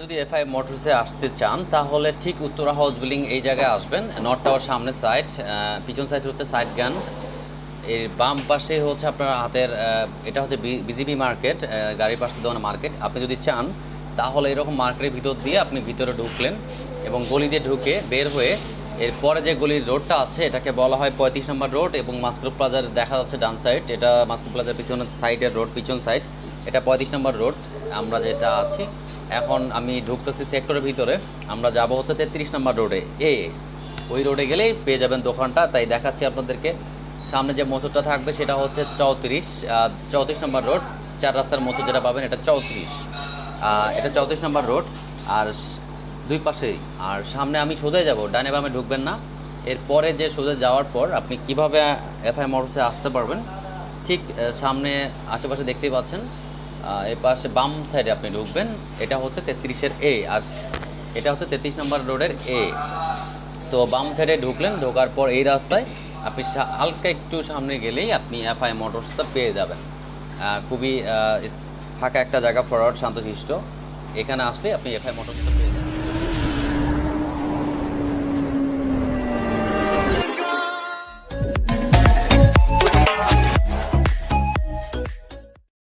যদি এফআই মোটরসে আসতে চান তাহলে ঠিক উত্তরা হাউস বিল্ডিং এই জায়গায় আসবেন। নর্থ টাওয়ার সামনের সাইড, পিছন সাইড হচ্ছে সাইড গান, এর বাম পাশে হচ্ছে আপনার হাতের এটা হচ্ছে বিজিবি মার্কেট, গাড়ির পাশে দেওয়ানো মার্কেট। আপনি যদি চান তাহলে এরকম মার্কেটের ভিতর দিয়ে আপনি ভিতরে ঢুকলেন এবং গলি দিয়ে ঢুকে বের হয়ে এরপরে যে গলির রোডটা আছে এটাকে বলা হয় 35 নম্বর রোড এবং মাস্কো প্লাজার দেখা যাচ্ছে ডান সাইড, এটা মাস্কো প্লাজার পিছনের সাইডের রোড, পিছন সাইড এটা 35 নম্বর রোড আমরা যেটা আছি। এখন আমি ঢুকতেছি সেক্টরের ভিতরে, আমরা যাব হচ্ছে 33 নম্বর রোডে, ওই রোডে গেলেই পেয়ে যাবেন দোকানটা। তাই দেখাচ্ছি আপনাদেরকে। সামনে যে মোচরটা থাকবে সেটা হচ্ছে 34 নম্বর রোড, 4 রাস্তার মোচর যেটা পাবেন এটা 34, এটা 34 নম্বর রোড। আর দুই পাশেই, আর সামনে আমি সোজা যাব, ডানে বামে ঢুকবেন না। এরপরে যে সোজা যাওয়ার পর আপনি কিভাবে এফআই মোটরসে আসতে পারবেন, ঠিক সামনে আশেপাশে দেখতেই পাচ্ছেন, এই পাশে বাম সাইডে আপনি ঢুকবেন, এটা হচ্ছে 33-এর আর এটা হচ্ছে 33 নম্বর রোডের তো বাম সাইডে ঢুকলেন, ঢোকার পর এই রাস্তায় আপনি হালকা একটু সামনে গেলেই আপনি এফআই মোটরসটা পেয়ে যাবেন। খুবই ফাঁকা একটা জায়গা, ফরওয়ার্ড শান্তশিষ্ট, এখানে আসলে আপনি এফআই মোটরসটা পেয়ে যাবেন।